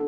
Hey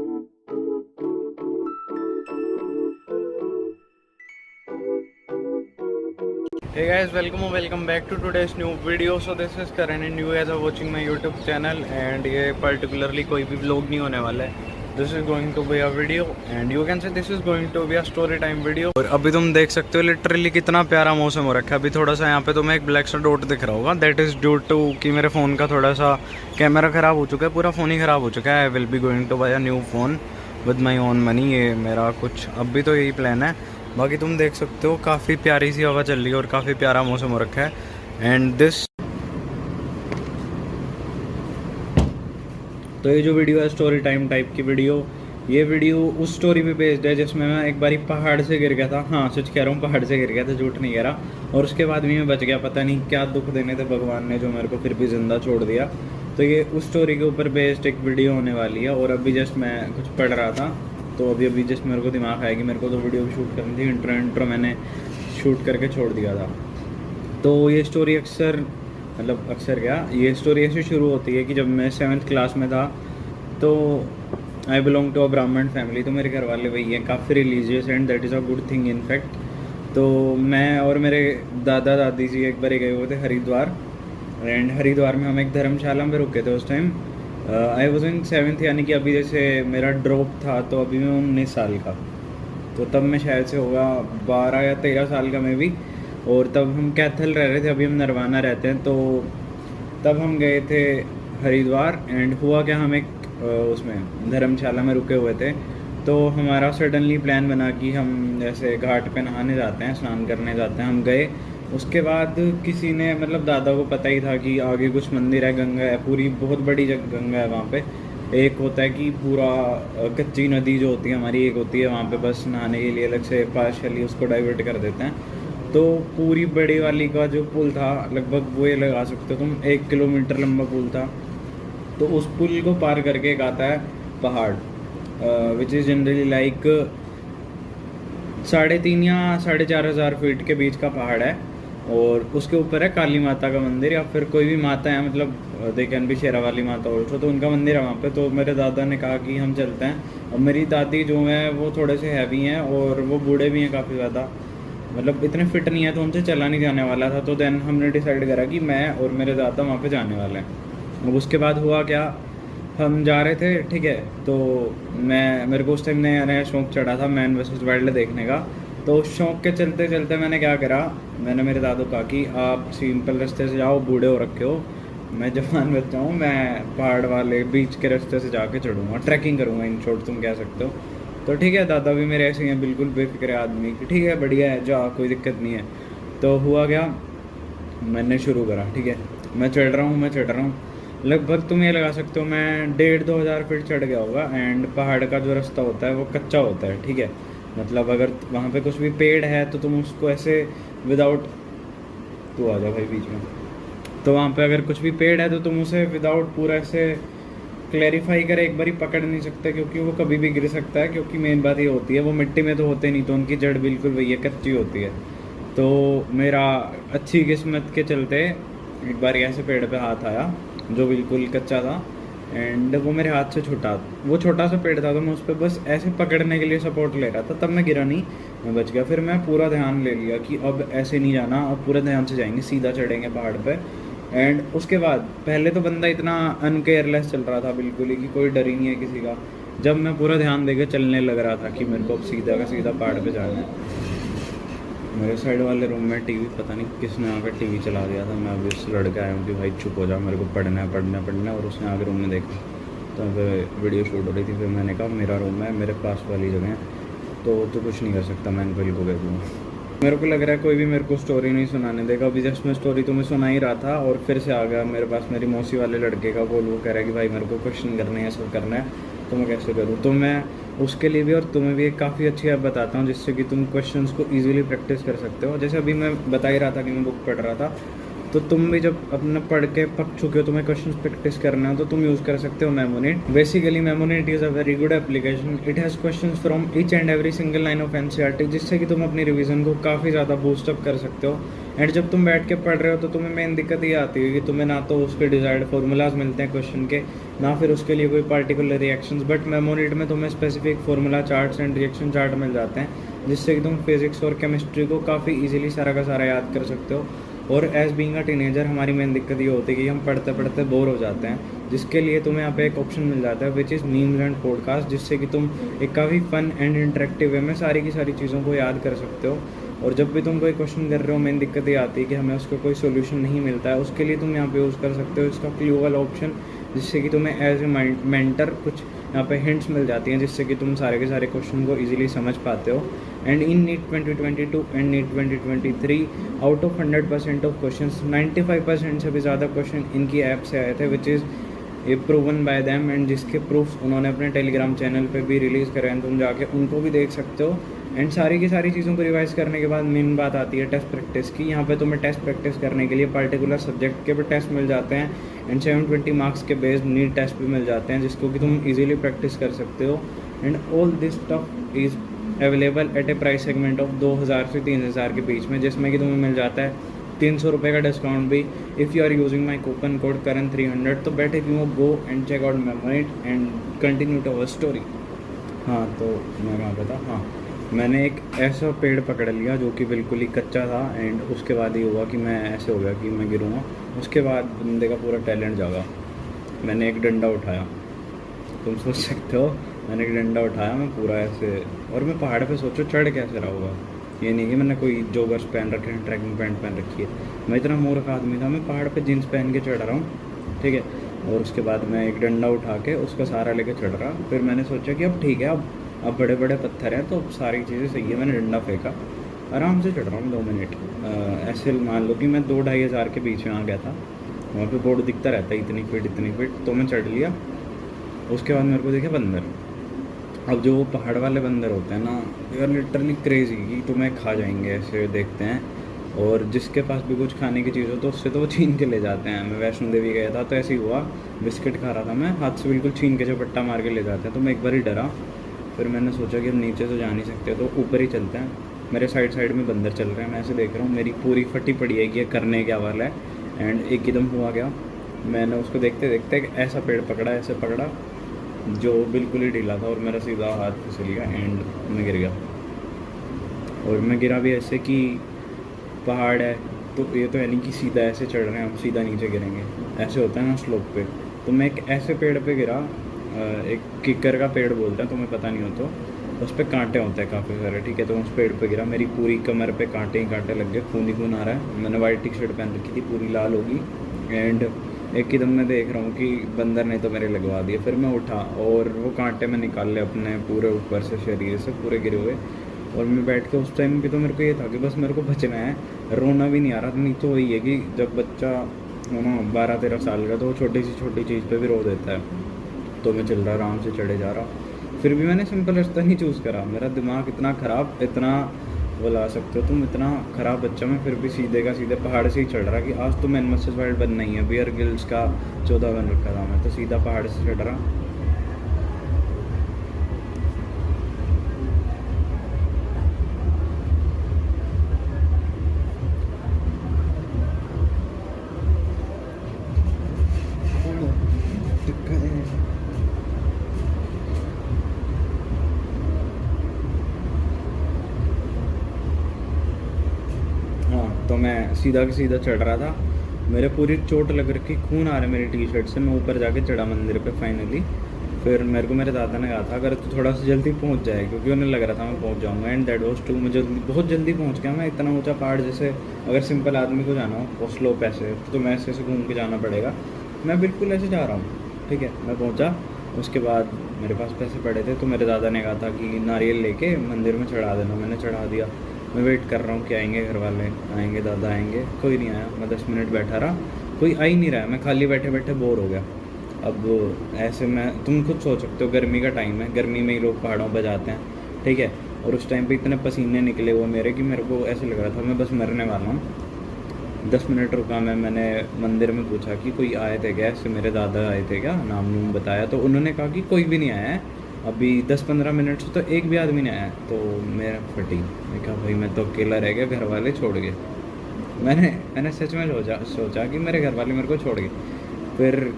guys, welcome back to today's new video. So this is Karan and you guys are watching my YouTube channel and ये particularly कोई भी vlog नहीं होने वाला है. This is going to be a video and you can say this is going to be a story time video. और अभी तुम देख सकते हो लिटरली कितना प्यारा मौसम हो रखा है. अभी थोड़ा सा यहाँ पे तुम्हें एक ब्लैक सा डॉट दिख रहा होगा. दैट इज़ ड्यू टू कि मेरे फ़ोन का थोड़ा सा कैमरा ख़राब हो चुका है. पूरा फ़ोन ही ख़राब हो चुका है. I will be going to buy a new phone with my own money. ये मेरा कुछ अभी तो यही प्लान है. बाकी तुम देख सकते हो काफ़ी प्यारी सी हवा चल रही है और काफ़ी प्यारा मौसम हो रखा है. एंड दिस तो ये जो वीडियो है स्टोरी टाइम टाइप की वीडियो. ये वीडियो उस स्टोरी पे बेस्ड है जिसमें मैं एक बारी पहाड़ से गिर गया था. हाँ सच कह रहा हूँ, पहाड़ से गिर गया था, झूठ नहीं कह रहा. और उसके बाद भी मैं बच गया. पता नहीं क्या दुख देने थे भगवान ने जो मेरे को फिर भी ज़िंदा छोड़ दिया. तो ये उस स्टोरी के ऊपर बेस्ड एक वीडियो होने वाली है. और अभी जस्ट मैं कुछ पढ़ रहा था तो अभी जस्ट मेरे को दिमाग आया कि मेरे को तो वीडियो भी शूट करनी थी. इंट्रो मैंने शूट करके छोड़ दिया था. तो ये स्टोरी अक्सर क्या, ये स्टोरी ऐसे शुरू होती है कि जब मैं 7th क्लास में था तो आई बिलोंग टू अ ब्राह्मण फैमिली. तो मेरे घर वाले वही हैं, काफ़ी religious and that is a good thing in fact. तो मैं और मेरे दादा दादी जी एक बार गए हुए थे हरिद्वार. एंड हरिद्वार में हम एक धर्मशाला में रुके थे उस time. I was in 7th, यानी कि अभी जैसे मेरा ड्रॉप था तो अभी मैं 19 साल का. तो तब मैं शायद से होगा 12 या 13 साल का मैं भी. और तब हम कैथल रह रहे थे, अभी हम नरवाना रहते हैं. तो तब हम गए थे हरिद्वार. एंड हुआ क्या, हम एक उसमें धर्मशाला में रुके हुए थे. तो हमारा सडनली प्लान बना कि हम जैसे घाट पे नहाने जाते हैं, स्नान करने जाते हैं. हम गए. उसके बाद किसी ने, मतलब दादा को पता ही था कि आगे कुछ मंदिर है, गंगा है, पूरी बहुत बड़ी गंगा है वहाँ पे. एक होता है कि पूरा कच्ची नदी जो होती है हमारी, एक होती है वहाँ पे बस नहाने के लिए अलग से पार्शली उसको डाइवर्ट कर देते हैं. तो पूरी बड़ी वाली का जो पुल था, लगभग वो ये लगा सकते हो तुम 1 किलोमीटर लंबा पुल था. तो उस पुल को पार करके एक आता है पहाड़, विच इज़ जनरली लाइक 3.5 या 4.5 हज़ार फीट के बीच का पहाड़ है. और उसके ऊपर है काली माता का मंदिर, या फिर कोई भी माता है, मतलब दे कैन भी शेरा वाली माता ऑल्सो. तो उनका मंदिर है वहाँ पे. तो मेरे दादा ने कहा कि हम चलते हैं. और मेरी दादी जो है वो थोड़े से हैवी हैं और वो बूढ़े भी हैं काफ़ी ज़्यादा, मतलब इतने फिट नहीं है, तो उनसे चला नहीं जाने वाला था. तो देन हमने डिसाइड करा कि मैं और मेरे दादा वहाँ पे जाने वाले हैं. अब उसके बाद हुआ क्या, हम जा रहे थे, ठीक है. तो मेरे को उस टाइम नया नया शौक चढ़ा था मैन वर्सेस वाइल्ड देखने का. तो उस शौक के चलते चलते मैंने क्या करा, मैंने मेरे दादू कहा कि आप सिंपल रास्ते से जाओ, बूढ़े हो रखे हो, मैं जवान बच्चा हूँ, मैं पहाड़ वाले बीच के रास्ते से जाके चढ़ूँगा, ट्रैकिंग करूँगा, इन शॉर्ट तुम कह सकते हो. तो ठीक है, दादा भी मेरे ऐसे ही हैं, बिल्कुल बेफिक्र आदमी कि ठीक है बढ़िया है, जा, कोई दिक्कत नहीं है. तो हुआ क्या, मैंने शुरू करा. ठीक है, मैं चढ़ रहा हूँ. लगभग तुम ये लगा सकते हो मैं 1.5-2 हज़ार फीट चढ़ गया होगा. एंड पहाड़ का जो रास्ता होता है वो कच्चा होता है. ठीक है, मतलब अगर वहाँ पे कुछ भी पेड़ है तो तुम उसको ऐसे विदाउट, तू आ जा भाई बीच में. तो वहाँ पे अगर कुछ भी पेड़ है तो तुम उसे विदाउट पूरा ऐसे क्लैरिफाई करे एक बारी पकड़ नहीं सकते, क्योंकि वो कभी भी गिर सकता है. क्योंकि मेन बात ये होती है वो मिट्टी में तो होते नहीं, तो उनकी जड़ बिल्कुल वही है, कच्ची होती है. तो मेरा अच्छी किस्मत के चलते एक बार ऐसे पेड़ पे हाथ आया जो बिल्कुल कच्चा था. एंड वो मेरे हाथ से छूटा. वो छोटा सा पेड़ था तो मैं उस पर बस ऐसे पकड़ने के लिए सपोर्ट ले रहा था. तब मैं गिरा नहीं, मैं बच गया. फिर मैं पूरा ध्यान ले लिया कि अब ऐसे नहीं जाना, अब पूरे ध्यान से जाएंगे, सीधा चढ़ेंगे पहाड़ पे. एंड उसके बाद पहले तो बंदा इतना अनकेयरलेस चल रहा था बिल्कुल ही कि कोई डर ही नहीं है किसी का. जब मैं पूरा ध्यान देकर चलने लग रहा था कि मेरे को अब सीधा का सीधा पहाड़ पे जाना है, मेरे साइड वाले रूम में टीवी, पता नहीं किसने आकर टीवी चला दिया था. मैं अभी उस लड़के आया हूँ कि भाई चुप हो जाओ, मेरे को पढ़ना है. और उसने आकर रूम में देखा तो वीडियो शूट हो रही थी. फिर मैंने कहा मेरा रूम है, मेरे पास वाली जगह है, तो कुछ नहीं कर सकता, मैं इनको को कह दूँगा. मेरे को लग रहा है कोई भी मेरे को स्टोरी नहीं सुनाने देगा. अभी जस्ट मैं स्टोरी तुम्हें सुना ही रहा था और फिर से आ गया मेरे पास मेरी मौसी वाले लड़के का कॉल. वो कह रहा है कि भाई मेरे को क्वेश्चन करने हैं, सब करना है, तो मैं कैसे करूँ. तो मैं उसके लिए भी और तुम्हें भी एक काफ़ी अच्छी ऐप बताता हूँ जिससे कि तुम क्वेश्चंस को इजीली प्रैक्टिस कर सकते हो. जैसे अभी मैं बता ही रहा था कि मैं बुक पढ़ रहा था. तो तुम भी जब अपना पढ़ के पक चुके हो, तुम्हें क्वेश्चन प्रैक्टिस करना है, तो तुम यूज़ कर सकते हो मेमोनेट। Basically मेमोनेट is a very good application. It has questions from each and every single line of NCERT, जिससे कि तुम अपनी रिवीजन को काफ़ी ज़्यादा बूस्टअप कर सकते हो। एंड जब तुम बैठ के पढ़ रहे हो तो तुम्हें मेन दिक्कत ये आती है कि तुम्हें ना तो उसके डिजायर्ड फार्मूलाज मिलते हैं क्वेश्चन के, ना फिर उसके लिए कोई पार्टिकुलर रिएक्शंस। बट मेमोनेट में तुम्हें specific formula charts and reaction chart मिल जाते हैं, जिससे कि तुम फिजिक्स और केमिस्ट्री को काफ़ी ईजिली सारा का सारा याद कर सकते हो। और एज बीइंग अ टीनेजर हमारी मेन दिक्कत ये होती है कि हम पढ़ते पढ़ते बोर हो जाते हैं, जिसके लिए तुम्हें यहाँ पे एक ऑप्शन मिल जाता है which is memes and podcast, जिससे कि तुम एक काफ़ी फन एंड इंटरेक्टिव वे में सारी की सारी चीज़ों को याद कर सकते हो। और जब भी तुम कोई क्वेश्चन कर रहे हो, मेन दिक्कत ये आती है कि हमें उसका कोई सोल्यूशन नहीं मिलता है, उसके लिए तुम यहाँ पे यूज़ कर सकते हो इसका क्लू वाला ऑप्शन, जिससे कि तुम्हें एज ए मेंटर कुछ यहाँ पे हिंट्स मिल जाती हैं, जिससे कि तुम सारे के सारे क्वेश्चन को इजीली समझ पाते हो। And in NEET 2022 and NEET 2023 out of 100% of questions 95% से भी ज़्यादा क्वेश्चन इनकी ऐप से आए थे, विच इज़ ये प्रूवन बाय दैम, एंड जिसके प्रूफ्स उन्होंने अपने टेलीग्राम चैनल पे भी रिलीज़ करे हैं, तुम जाके उनको भी देख सकते हो। एंड सारी की सारी चीज़ों को रिवाइज करने के बाद मेन बात आती है टेस्ट प्रैक्टिस की। यहाँ पे तुम्हें टेस्ट प्रैक्टिस करने के लिए पर्टिकुलर सब्जेक्ट के भी टेस्ट मिल जाते हैं, एंड 720 मार्क्स के बेस्ड नीट टेस्ट भी मिल जाते हैं, जिसको कि तुम इजीली प्रैक्टिस कर सकते हो। And all this stuff is available at A price segment of 2000 से 3000 के बीच में, जिसमें कि तुम्हें मिल जाता है 300 रुपये का डिस्काउंट भी if you are using my coupon code Karan 300। तो but if you go and check out Memonet and continue to our story. हाँ, तो मैं कहाँ पे था? हाँ, मैंने एक ऐसा पेड़ पकड़ लिया जो कि बिल्कुल ही कच्चा था, एंड उसके बाद ये हुआ कि मैं ऐसे हो गया कि मैं गिरूँगा। उसके बाद बंदे का पूरा टैलेंट जागा। मैंने एक डंडा उठाया, तुम सोच सकते हो, मैंने एक डंडा उठाया, मैं पूरा ऐसे, और मैं पहाड़ पे सोचो चढ़ कैसे रहा होगा। ये नहीं कि मैंने कोई जॉगर्स पहन रखे हैं, ट्रैकिंग पैंट पहन रखी है। मैं इतना मूर्ख आदमी था, मैं पहाड़ पे जीन्स पहन के चढ़ रहा हूँ, ठीक है। और उसके बाद मैं एक डंडा उठा के उसका सहारा लेके चढ़ रहा। फिर मैंने सोचा कि अब ठीक है, अब बड़े बड़े पत्थर हैं तो सारी चीज़ें सही है। मैंने डंडा फेंका, आराम से चढ़ रहा हूँ 2 मिनट। ऐसे मान लो कि मैं 2-2.5 हज़ार के बीच में आ गया था। वहाँ पे बोर्ड दिखता रहता है इतनी फीट, तो मैं चढ़ लिया। उसके बाद मेरे को देखे बंदर। अब जो वो पहाड़ वाले बंदर होते हैं ना, दे आर लिटरली क्रेजी कि तुम्हें खा जाएंगे, ऐसे देखते हैं। और जिसके पास भी कुछ खाने की चीज़ हो तो उससे तो वो छीन के ले जाते हैं। मैं वैष्णो देवी गया था तो ऐसे ही हुआ, बिस्किट खा रहा था मैं, हाथ से बिल्कुल छीन के झपट्टा मार के ले जाते हैं। तो मैं एक बार ही डरा, फिर मैंने सोचा कि हम नीचे तो जा नहीं सकते, तो ऊपर ही चलते हैं। मेरे साइड में बंदर चल रहे हैं, मैं ऐसे देख रहा हूँ, मेरी पूरी फटी पड़ी है कि ये करने क्या वाला है। एंड एकदम हुआ गया, मैंने उसको देखते देखते एक ऐसा पेड़ पकड़ा, ऐसे पकड़ा जो बिल्कुल ही ढीला था, और मेरा सीधा हाथ फिसल गया एंड मैं गिर गया। और मैं गिरा भी ऐसे कि पहाड़ है तो ये तो है नहीं कि सीधा ऐसे चढ़ रहे हैं हम सीधा नीचे गिरेंगे, ऐसे होता है ना स्लोप पे। तो मैं एक ऐसे पेड़ पे गिरा, एक किकर का पेड़ बोलते हैं, तुम्हें पता नहीं हो तो, उस पर कांटे होते हैं काफ़ी सारे, ठीक है। तो उस पेड़ पे गिरा, मेरी पूरी कमर पे कांटे ही कांटे लग गए, खून ही खून आ रहा है। मैंने वाइट टी शर्ट पहन रखी थी, पूरी लाल होगी। एंड एकदम मैं देख रहा हूँ कि बंदर ने तो मेरे लगवा दिए। फिर मैं उठा और वो कांटे में निकाल ले अपने पूरे ऊपर से, शरीर से पूरे गिरे हुए। और मैं बैठ के उस टाइम भी तो मेरे को ये था कि बस मेरे को बचना है, रोना भी नहीं आ रहा था। नहीं तो वही है कि जब बच्चा हो ना 12-13 साल का, तो वो छोटी चीज़ पे भी रो देता है। तो मैं चल रहा, आराम से चढ़े जा रहा। फिर भी मैंने सिंपल रास्ता नहीं चूज़ करा। मेरा दिमाग इतना ख़राब, इतना बुला सकते हो तुम, इतना ख़राब बच्चा मैं, फिर भी सीधे का सीधे पहाड़ से ही चढ़ रहा कि आज तो मैन मस्जिद वाइल्ड बन नहीं है, बियर गिल्स का 14 बन रखा था मैं, तो सीधा पहाड़ से चढ़ रहा। हाँ, तो मैं सीधा के सीधा चढ़ रहा था, मेरे पूरी चोट लग रखी, खून आ रहा है मेरी टी शर्ट से। मैं ऊपर जाके चढ़ा मंदिर पे फाइनली। फिर मेरे को मेरे दादा ने कहा था अगर तू थोड़ा सा जल्दी पहुंच जाए, क्योंकि उन्हें लग रहा था मैं पहुंच जाऊंगा। एंड दैट वाज ट्रू, मैं बहुत जल्दी पहुंच गया। मैं इतना ऊंचा पहाड़, जैसे अगर सिंपल आदमी को जाना हो वो स्लोप ऐसे, तो मैं ऐसे घूम के जाना पड़ेगा, मैं बिल्कुल ऐसे जा रहा हूँ, ठीक है। मैं पहुँचा, उसके बाद मेरे पास पैसे पड़े थे, तो मेरे दादा ने कहा था कि नारियल लेके मंदिर में चढ़ा देना। मैंने चढ़ा दिया। मैं वेट कर रहा हूँ कि आएंगे घर वाले, आएंगे दादा आएंगे, कोई नहीं आया। मैं 10 मिनट बैठा रहा, कोई आ ही नहीं रहा है। मैं खाली बैठे बैठे बोर हो गया। अब ऐसे में तुम खुद सोच सकते हो, गर्मी का टाइम है, गर्मी में ही लोग पहाड़ों पर जाते हैं, ठीक है। और उस टाइम पे इतने पसीने निकले हुए मेरे कि मेरे को ऐसे लग रहा था मैं बस मरने वाला हूँ। 10 मिनट रुका मैं, मैंने मंदिर में पूछा कि कोई आए थे क्या, ऐसे मेरे दादा आए थे क्या, नाम नूम बताया, तो उन्होंने कहा कि कोई भी नहीं आया है अभी 10-15 मिनट से, तो एक भी आदमी नहीं आया है। तो मैं फटी, मैं कहा भाई मैं तो अकेला रह गया, घर वाले छोड़ गए। मैंने सच में सोचा कि मेरे घर वाले मेरे को छोड़ गए। फिर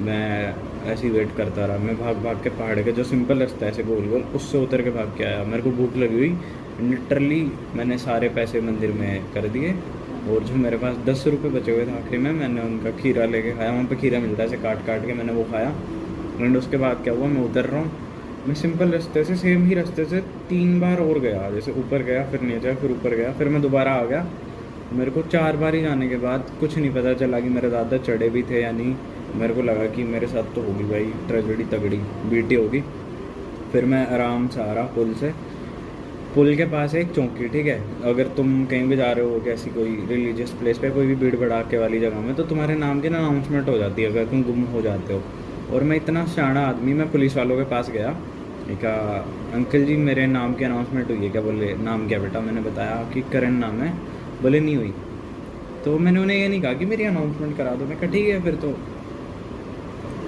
मैं ऐसे ही वेट करता रहा, मैं भाग भाग के पहाड़ के जो सिंपल रास्ता है ऐसे गोल गोल, उससे उतर के भाग के आया। मेरे को भूख लगी हुई, लिटरली मैंने सारे पैसे मंदिर में कर दिए, और जो मेरे पास 10 रुपये बचे हुए थे आखिरी में, मैंने उनका खीरा लेके खाया। वहाँ पे खीरा मिलता है ऐसे काट काट के, मैंने वो खाया। एंड उसके बाद क्या हुआ, मैं उतर रहा हूँ, मैं सिंपल रास्ते से, सेम ही रास्ते से 3 बार और गया, जैसे ऊपर गया फिर नीचे गया फिर ऊपर गया, फिर मैं दोबारा आ गया। मेरे को 4 बार ही जाने के बाद कुछ नहीं पता चला कि मेरे दादा चढ़े भी थे या नहीं। मेरे को लगा कि मेरे साथ तो होगी भाई ट्रेजेडी, तगड़ी बीटी होगी। फिर मैं आराम से आ रहा पुल से, पुल के पास है एक चौकी, ठीक है। अगर तुम कहीं भी जा रहे हो कैसी कोई रिलीजियस प्लेस पे, कोई भी भीड़ भड़ाके वाली जगह में, तो तुम्हारे नाम की ना अनाउंसमेंट हो जाती है अगर तुम गुम हो जाते हो। और मैं इतना शाना आदमी, मैं पुलिस वालों के पास गया, कहा अंकल जी मेरे नाम की अनाउंसमेंट हुई है क्या? बोले नाम क्या बेटा? मैंने बताया कि करण नाम है। बोले नहीं हुई। तो मैंने उन्हें ये नहीं कहा कि मेरी अनाउंसमेंट करा दो। मैं कहा ठीक है। फिर तो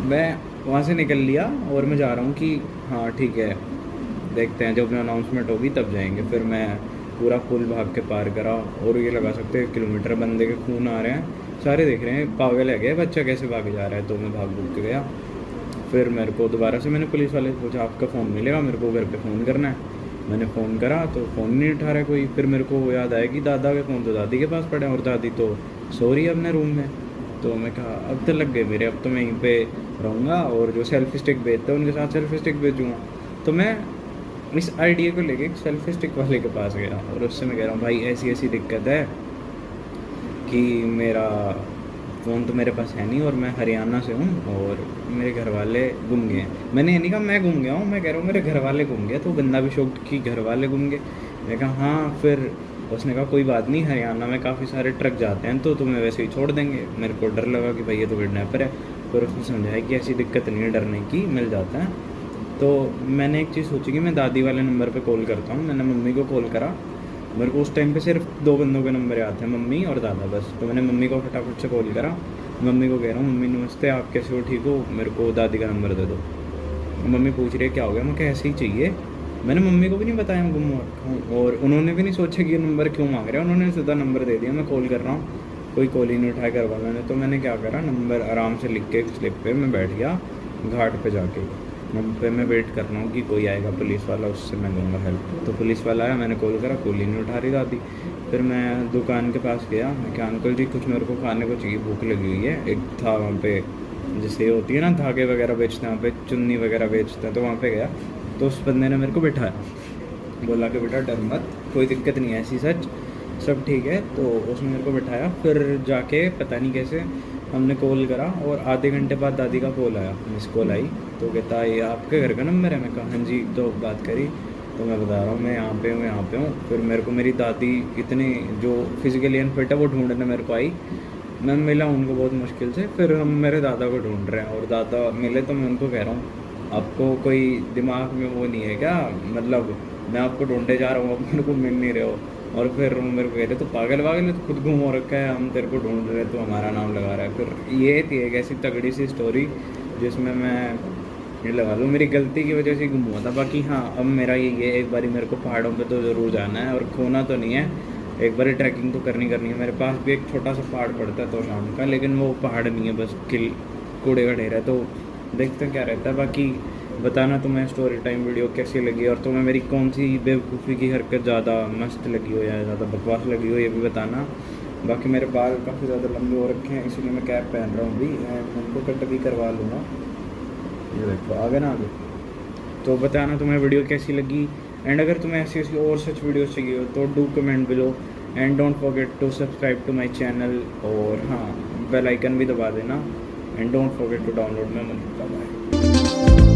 मैं वहाँ से निकल लिया और मैं जा रहा हूँ कि हाँ ठीक है, देखते हैं जब अनाउंसमेंट होगी तब जाएंगे। फिर मैं पूरा पुल भाग के पार करा, और ये लगा सकते हैं किलोमीटर, बंदे के खून आ रहे हैं, सारे देख रहे हैं पागल है गया बच्चा कैसे भाग जा रहा है। तो मैं भाग भूग के गया। फिर मेरे को दोबारा से मैंने पुलिस वाले से पूछा आपका फ़ोन मिलेगा, मेरे को घर पे फ़ोन करना है। मैंने फ़ोन करा तो फ़ोन नहीं उठा रहा कोई। फिर मेरे को याद आया कि दादा के फ़ोन तो दादी के पास पड़े हैं, और दादी तो सो रही है अपने रूम में। तो मैं कहा अब तो लग गए मेरे, अब तो मैं यहीं पे रहूँगा, और जो सेल्फी स्टिक बेचते हैं उनके साथ सेल्फी स्टिक बेचूँगा। तो मैं इस आइडिया को लेके एक सेल्फी स्टिक वाले के पास गया, और उससे मैं कह रहा हूँ भाई ऐसी ऐसी दिक्कत है कि मेरा फ़ोन तो मेरे पास है नहीं, और मैं हरियाणा से हूँ, और मेरे घर वाले गुम गए हैं। मैंने ये नहीं कहा मैं गुम गया हूँ, मैं कह रहा हूँ मेरे घर वाले गुम गए। तो बंदा भी शौक कि घर वाले गुम गए। मैं कहा हाँ। फिर उसने कहा कोई बात नहीं, हरियाणा में काफ़ी सारे ट्रक जाते हैं तो तुम्हें वैसे ही छोड़ देंगे। मेरे को डर लगा कि भाई ये तो किडनैपर है। फिर उसने समझाया कि ऐसी दिक्कत नहीं है डरने की, मिल जाता है। तो मैंने एक चीज़ सोची कि मैं दादी वाले नंबर पे कॉल करता हूँ। मैंने मम्मी को कॉल करा। मेरे को उस टाइम पे सिर्फ 2 बंदों के नंबर याद थे, मम्मी और दादा बस। तो मैंने मम्मी को फटाफट से कॉल करा। मम्मी को कह रहा हूँ मम्मी नमस्ते, आप कैसे हो, ठीक हो, मेरे को दादी का नंबर दे दो। मम्मी पूछ रही है क्या हो गया, मैं कहा ऐसे ही चाहिए। मैंने मम्मी को भी नहीं बताया मैं गुम हो रखा हूँ, और उन्होंने भी नहीं सोचा कि ये नंबर क्यों मांग रहे हैं। उन्होंने सीधा नंबर दे दिया। मैं कॉल कर रहा हूँ, कोई कॉल ही नहीं उठाया घर वालों ने। तो मैंने क्या करा, नंबर आराम से लिख के एक स्लिप पे मैं बैठ गया घाट पे जाके। वहाँ पे मैं वेट कर रहा हूँ कि कोई आएगा पुलिस वाला, उससे मैं लूँगा हेल्प। तो पुलिस वाला आया, मैंने कॉल करा, कॉल ही नहीं उठा रही दादी। फिर मैं दुकान के पास गया, मैं क्या अंकल जी कुछ मेरे को खाने को चाहिए, भूख लगी हुई है। एक था वहाँ पे जैसे होती है ना धागे वगैरह बेचते हैं, वहाँ पे चुन्नी वगैरह बेचते हैं, तो वहाँ पे गया। तो उस बंदे ने मेरे को बिठाया, बोला कि बेटा डर मत, कोई दिक्कत नहीं है ऐसी, सच सब ठीक है। तो उसने मेरे को बिठाया। फिर जाके पता नहीं कैसे हमने कॉल करा, और आधे घंटे बाद दादी का कॉल आया, मिस कॉल आई। तो कहता ये आपके घर का नंबर है? मैं कहा हाँ जी। तो बात करी, तो मैं बता रहा हूँ मैं यहाँ पे हूँ, यहाँ पे हूँ। फिर मेरे को मेरी दादी इतनी जो फिजिकली अनफिट है वो ढूंढने मेरे को आई। मैं मिला उनको बहुत मुश्किल से। फिर हम मेरे दादा को ढूंढ रहे हैं, और दादा मिले तो मैं उनको कह रहा हूँ आपको कोई दिमाग में वो नहीं है क्या, मतलब मैं आपको ढूंढे जा रहा हूँ, आप मेरे को मिल नहीं रहे हो। और फिर वो मेरे को कह रहे तो पागल वागल है, तो खुद गुम हो रखा है, हम तेरे को ढूंढ रहे तो हमारा नाम लगा रहा है। फिर ये थी एक ऐसी तगड़ी सी स्टोरी जिसमें मैं ये लगा लूँ मेरी गलती की वजह से गुम हुआ था। बाकी हाँ, अब मेरा ये एक बारी मेरे को पहाड़ों पे तो ज़रूर जाना है, और खोना तो नहीं है, एक बारी ट्रैकिंग तो करनी है। मेरे पास भी एक छोटा सा पहाड़ पड़ता है तो शाम का, लेकिन वो पहाड़ नहीं है, बस कूड़े का ढेर है। तो देखते हैं क्या रहता है। बाकी बताना तुम्हें स्टोरी टाइम वीडियो कैसी लगी, और तुम्हें मेरी कौन सी बेवकूफ़ी की हरकत ज़्यादा मस्त लगी हो या ज़्यादा बकवास लगी हो, ये भी बताना। बाकी मेरे बाल काफ़ी ज़्यादा लंबे हो रखे हैं, इसलिए मैं कैप पहन रहा हूँ भी, एंड उनको कट भी करवा लूँगा। ये देखो आगे ना आगे। तो बताना तुम्हें वीडियो कैसी लगी, एंड अगर तुम्हें ऐसी ऐसी और सच वीडियोस चाहिए हो तो do comment below, and don't forget to subscribe to my channel, और हाँ बेल आइकन भी दबा देना, and don't forget to download my money. Bye.